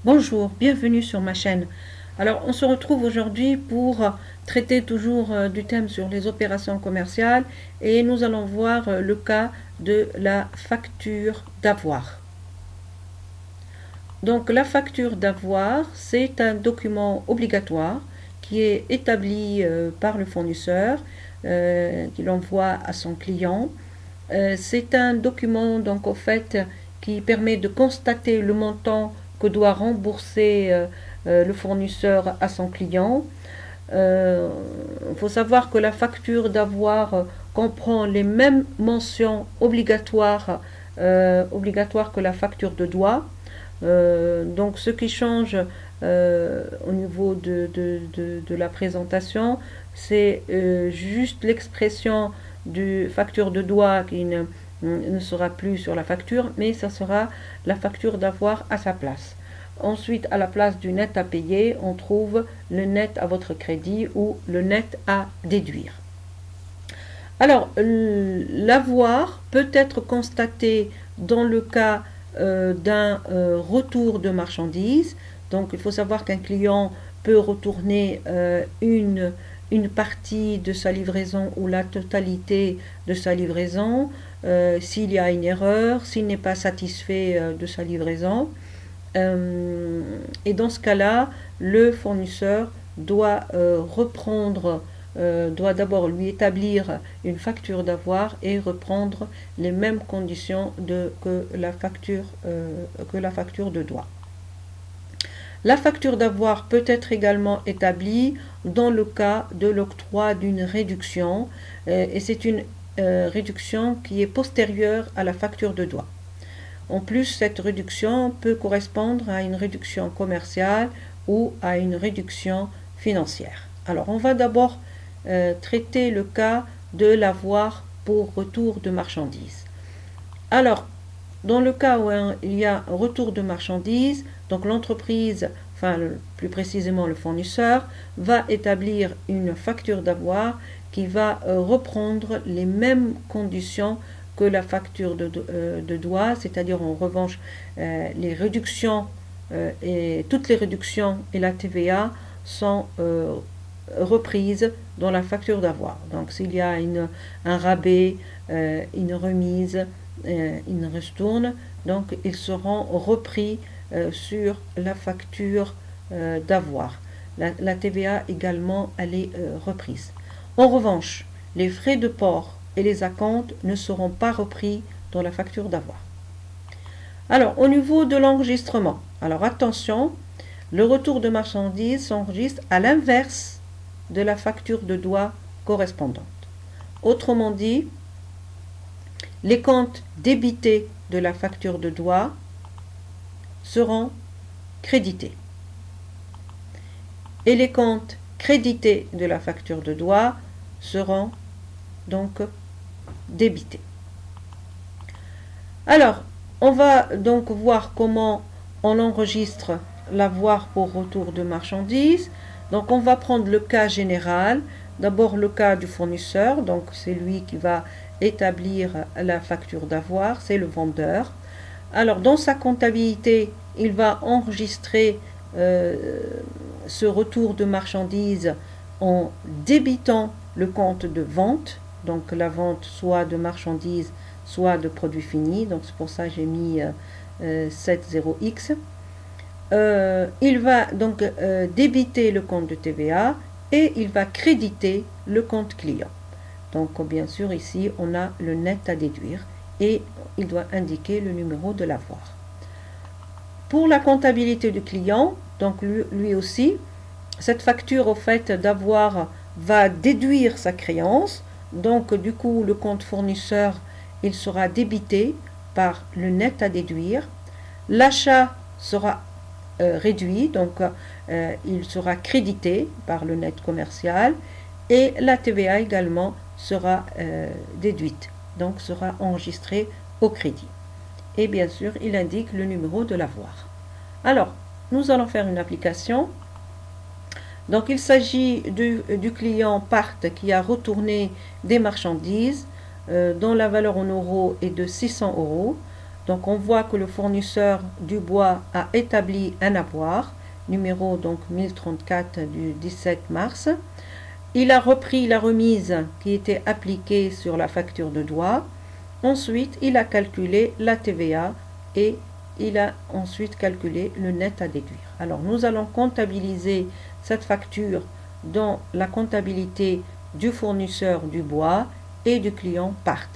Bonjour, bienvenue sur ma chaîne. Alors, on se retrouve aujourd'hui pour traiter toujours du thème sur les opérations commerciales et nous allons voir le cas de la facture d'avoir. Donc, la facture d'avoir, c'est un document obligatoire qui est établi par le fournisseur, qu'il envoie à son client. C'est un document donc au fait qui permet de constater le montant que doit rembourser le fournisseur à son client. Il faut savoir que la facture d'avoir comprend les mêmes mentions obligatoires que la facture de doigt. Donc ce qui change au niveau de la présentation, c'est juste l'expression du facture de doigt qui ne sera plus sur la facture, mais ça sera la facture d'avoir à sa place. Ensuite, à la place du net à payer, on trouve le net à votre crédit ou le net à déduire. Alors, l'avoir peut être constaté dans le cas d'un retour de marchandises. Donc, il faut savoir qu'un client peut retourner une partie de sa livraison ou la totalité de sa livraison s'il y a une erreur, s'il n'est pas satisfait de sa livraison. Et dans ce cas-là, le fournisseur doit doit d'abord lui établir une facture d'avoir et reprendre les mêmes conditions que la facture de doigt. La facture d'avoir peut être également établie dans le cas de l'octroi d'une réduction et c'est une réduction qui est postérieure à la facture de doigt. En plus, cette réduction peut correspondre à une réduction commerciale ou à une réduction financière. Alors, on va d'abord traiter le cas de l'avoir pour retour de marchandises. Alors, dans le cas où il y a un retour de marchandises, donc l'entreprise, enfin plus précisément le fournisseur, va établir une facture d'avoir qui va reprendre les mêmes conditions que la facture de doigt, c'est-à-dire en revanche les réductions et toutes les réductions et la TVA sont reprises dans la facture d'avoir. Donc s'il y a un rabais, une remise, une ristourne, donc ils seront repris sur la facture d'avoir. La TVA également, elle est reprise. En revanche, les frais de port et les acomptes ne seront pas repris dans la facture d'avoir. Alors, au niveau de l'enregistrement, alors attention, le retour de marchandises s'enregistre à l'inverse de la facture de doigt correspondante. Autrement dit, les comptes débités de la facture de doigt seront crédités. Et les comptes crédités de la facture de doigt seront donc débités. Alors, on va donc voir comment on enregistre l'avoir pour retour de marchandises. Donc, on va prendre le cas général. D'abord, le cas du fournisseur. Donc, c'est lui qui va établir la facture d'avoir. C'est le vendeur. Alors, dans sa comptabilité, il va enregistrer ce retour de marchandises en débitant le compte de vente. Donc, la vente soit de marchandises, soit de produits finis. Donc, c'est pour ça que j'ai mis 70X. Il va donc débiter le compte de TVA et il va créditer le compte client. Donc, bien sûr, ici, on a le net à déduire et il doit indiquer le numéro de l'avoir. Pour la comptabilité du client, donc lui aussi, cette facture au fait d'avoir va déduire sa créance. Donc, du coup, le compte fournisseur, il sera débité par le net à déduire. L'achat sera réduit, donc il sera crédité par le net commercial. Et la TVA également sera déduite, donc sera enregistrée au crédit. Et bien sûr, il indique le numéro de l'avoir. Alors, nous allons faire une application. Donc, il s'agit du client PART qui a retourné des marchandises dont la valeur en euros est de 600 euros. Donc on voit que le fournisseur du bois a établi un avoir, numéro donc 1034 du 17 mars. Il a repris la remise qui était appliquée sur la facture de droit. Ensuite, il a calculé la TVA et il a ensuite calculé le net à déduire. Alors nous allons comptabiliser cette facture dans la comptabilité du fournisseur du bois et du client part.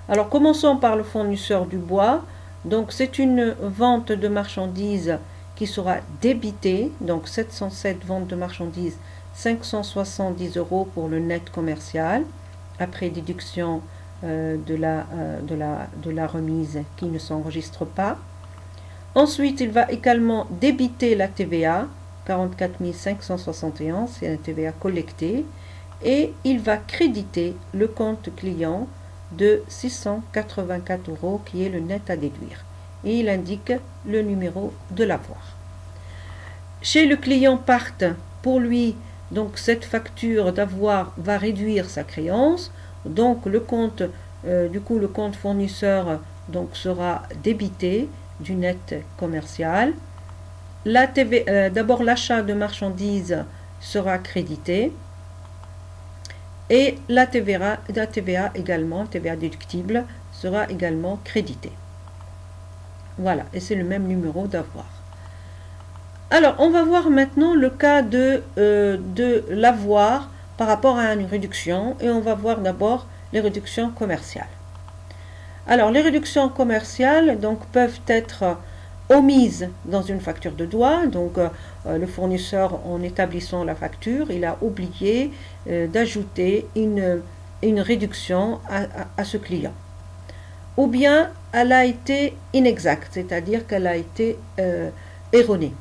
Alors commençons par le fournisseur du bois. Donc c'est une vente de marchandises qui sera débitée, donc 707 ventes de marchandises, 570 € pour le net commercial, après déduction de la remise qui ne s'enregistre pas. Ensuite, il va également débiter la TVA, 44 561, c'est la TVA collectée, et il va créditer le compte client de 684 € qui est le net à déduire. Et il indique le numéro de l'avoir. Chez le client part, pour lui, donc cette facture d'avoir va réduire sa créance. Donc le compte, le compte fournisseur donc sera débité du net commercial. D'abord l'achat de marchandises sera crédité. Et la TVA également, TVA déductible, sera également créditée. Voilà, et c'est le même numéro d'avoir. Alors, on va voir maintenant le cas de l'avoir par rapport à une réduction, et on va voir d'abord les réductions commerciales. Alors, les réductions commerciales donc, peuvent être omises dans une facture de droit. Donc, le fournisseur, en établissant la facture, il a oublié d'ajouter une réduction à ce client. Ou bien, elle a été inexacte, c'est-à-dire qu'elle a été erronée.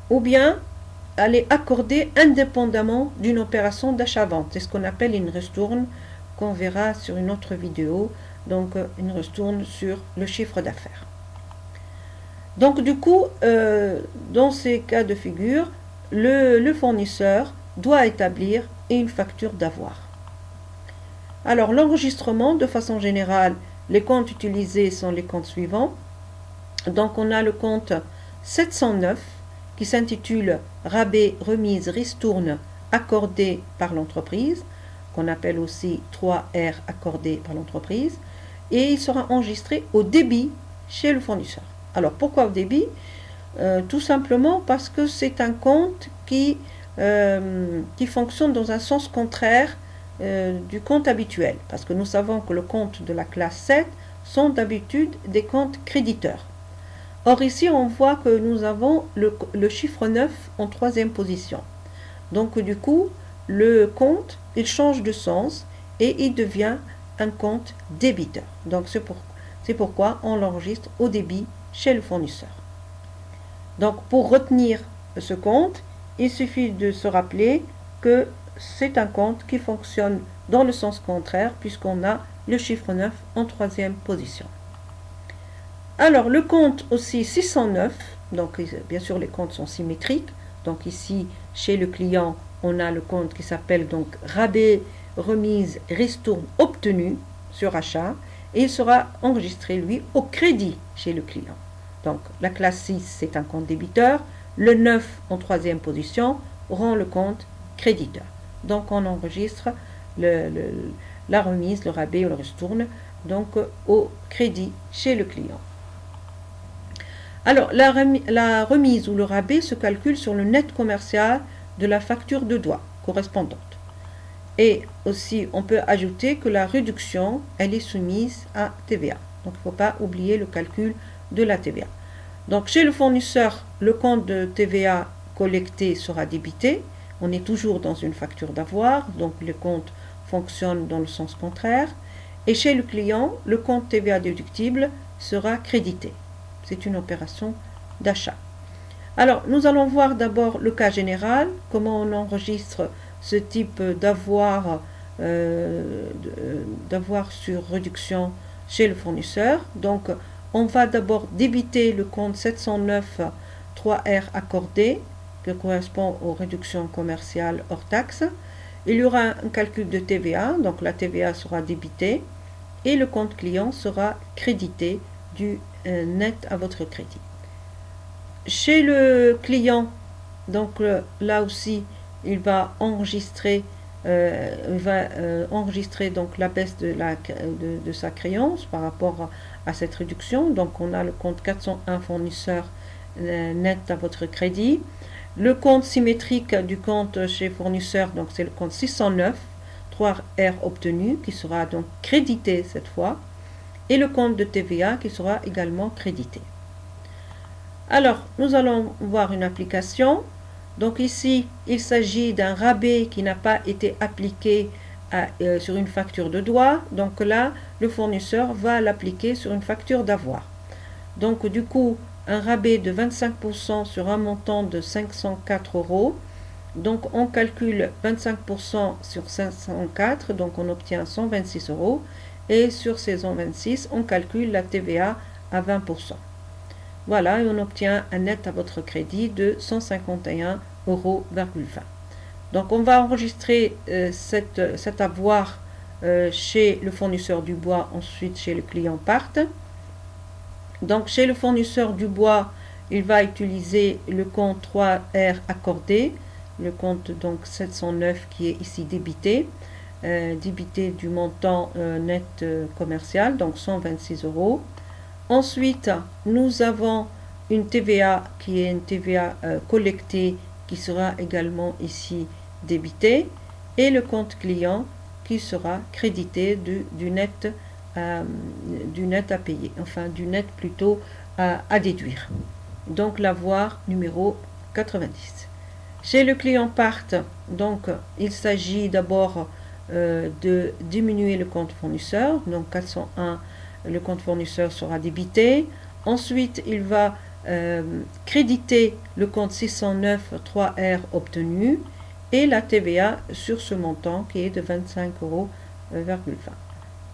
Ou bien, elle est accordée indépendamment d'une opération d'achat-vente. C'est ce qu'on appelle une ristourne, qu'on verra sur une autre vidéo. Donc, une ristourne sur le chiffre d'affaires. Donc, du coup, dans ces cas de figure, le fournisseur doit établir une facture d'avoir. Alors, l'enregistrement, de façon générale, les comptes utilisés sont les comptes suivants. Donc, on a le compte 709 qui s'intitule Rabais, remise, ristourne accordée par l'entreprise, qu'on appelle aussi 3R accordé par l'entreprise, et il sera enregistré au débit chez le fournisseur. Alors, pourquoi au débit? Tout simplement parce que c'est un compte qui fonctionne dans un sens contraire du compte habituel. Parce que nous savons que le compte de la classe 7 sont d'habitude des comptes créditeurs. Or, ici, on voit que nous avons le chiffre 9 en troisième position. Donc, du coup, le compte, il change de sens et il devient un compte débiteur. Donc, c'est pourquoi on l'enregistre au débit chez le fournisseur. Donc, pour retenir ce compte, il suffit de se rappeler que c'est un compte qui fonctionne dans le sens contraire puisqu'on a le chiffre 9 en troisième position. Alors, le compte aussi 609, donc bien sûr les comptes sont symétriques. Donc ici, chez le client, on a le compte qui s'appelle donc rabais, remise, ristourne obtenue sur achat. Et il sera enregistré, lui, au crédit chez le client. Donc, la classe 6, c'est un compte débiteur. Le 9, en troisième position, rend le compte créditeur. Donc, on enregistre la remise, le rabais ou le ristourne, donc au crédit chez le client. Alors, la remise ou le rabais se calcule sur le net commercial de la facture de droit correspondante. Et aussi, on peut ajouter que la réduction, elle est soumise à TVA. Donc, il ne faut pas oublier le calcul de la TVA. Donc, chez le fournisseur, le compte de TVA collecté sera débité. On est toujours dans une facture d'avoir, donc le compte fonctionne dans le sens contraire. Et chez le client, le compte TVA déductible sera crédité. C'est une opération d'achat. Alors, nous allons voir d'abord le cas général, comment on enregistre ce type d'avoir sur réduction chez le fournisseur. Donc, on va d'abord débiter le compte 709 3R accordé, qui correspond aux réductions commerciales hors taxe. Il y aura un calcul de TVA, donc la TVA sera débitée. et le compte client sera crédité du net à votre crédit. Chez le client, donc là aussi, il va enregistrer donc la baisse de sa créance par rapport à cette réduction. Donc on a le compte 401 fournisseur net à votre crédit. Le compte symétrique du compte chez fournisseur, donc c'est le compte 609, 3R obtenu, qui sera donc crédité cette fois, et le compte de TVA qui sera également crédité. Alors, nous allons voir une application. Donc ici, il s'agit d'un rabais qui n'a pas été appliqué sur une facture de droit. Donc là, le fournisseur va l'appliquer sur une facture d'avoir. Donc du coup, un rabais de 25% sur un montant de 504 euros. Donc on calcule 25% sur 504, donc on obtient 126 euros. Et sur ces 126, on calcule la TVA à 20%. Voilà, et on obtient un net à votre crédit de 151,20 euros. Donc on va enregistrer cet avoir chez le fournisseur du bois, ensuite chez le client part. Donc chez le fournisseur du bois, il va utiliser le compte 3R accordé, le compte donc 709 qui est ici débité, débité du montant net commercial, donc 126 euros. Ensuite, nous avons une TVA qui est une TVA collectée qui sera également ici débitée et le compte client qui sera crédité du net à payer, enfin du net plutôt à déduire. Donc l'avoir numéro 90. Chez le client part, donc il s'agit d'abord de diminuer le compte fournisseur, donc 401, le compte fournisseur sera débité. Ensuite, il va créditer le compte 609 3R obtenu et la TVA sur ce montant qui est de 25,20 euros.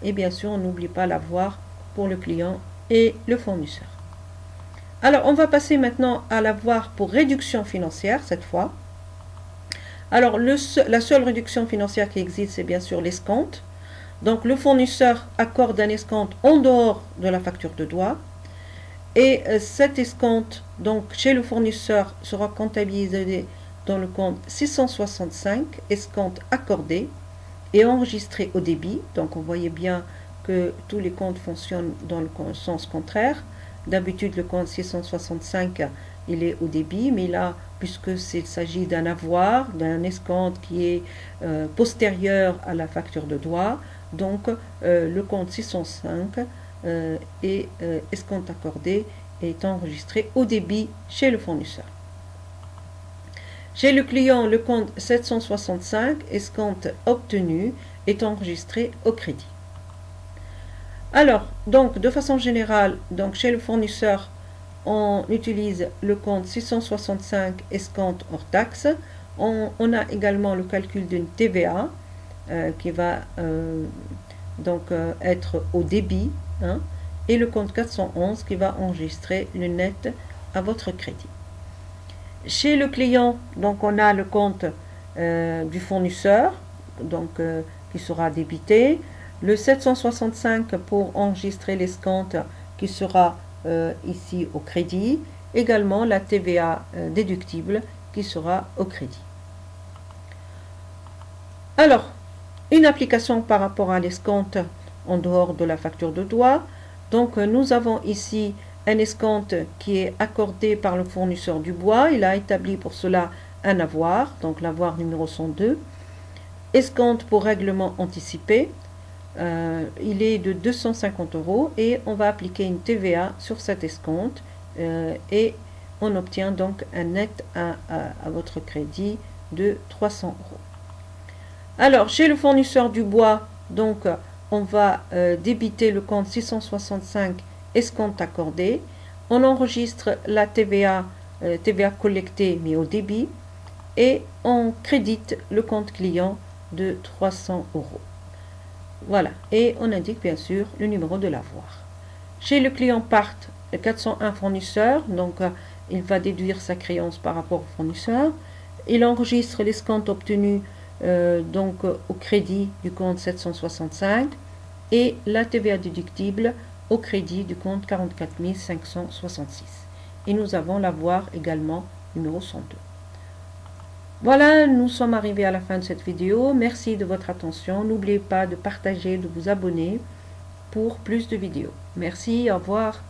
Et bien sûr, on n'oublie pas l'avoir pour le client et le fournisseur. Alors, on va passer maintenant à l'avoir pour réduction financière cette fois. Alors, la seule réduction financière qui existe, c'est bien sûr l'escompte. Donc, le fournisseur accorde un escompte en dehors de la facture de droit. Et cet escompte, donc, chez le fournisseur, sera comptabilisé dans le compte 665, escompte accordé, et enregistré au débit. Donc, on voyait bien que tous les comptes fonctionnent dans le sens contraire. D'habitude, le compte 665, il est au débit, mais là, puisque s'il s'agit d'un avoir, d'un escompte qui est postérieur à la facture de droit, donc le compte 605 et escompte accordé est enregistré au débit chez le fournisseur. Chez le client, le compte 765, escompte obtenu, est enregistré au crédit. Alors, donc, de façon générale, donc chez le fournisseur, on utilise le compte 665 escompte hors taxe. On a également le calcul d'une TVA qui va être au débit, hein, et le compte 411 qui va enregistrer le net à votre crédit. Chez le client, donc on a le compte du fournisseur, donc qui sera débité, le 765 pour enregistrer l'escompte qui sera ici au crédit, également la TVA déductible qui sera au crédit. Alors, une application par rapport à l'escompte en dehors de la facture de droit. Donc, nous avons ici un escompte qui est accordé par le fournisseur du bois. Il a établi pour cela un avoir, donc l'avoir numéro 102. Escompte pour règlement anticipé. Il est de 250 euros et on va appliquer une TVA sur cet escompte et on obtient donc un net à votre crédit de 300 euros. Alors, chez le fournisseur du bois, donc, on va débiter le compte 665 escompte accordé. On enregistre la TVA collectée, mais au débit, et on crédite le compte client de 300 euros. Voilà, et on indique bien sûr le numéro de l'avoir. Chez le client part, 401 fournisseur, donc il va déduire sa créance par rapport au fournisseur. Il enregistre l'escompte obtenu au crédit du compte 765 et la TVA déductible au crédit du compte 44 566. Et nous avons l'avoir également numéro 102. Voilà, nous sommes arrivés à la fin de cette vidéo. Merci de votre attention. N'oubliez pas de partager, de vous abonner pour plus de vidéos. Merci, au revoir.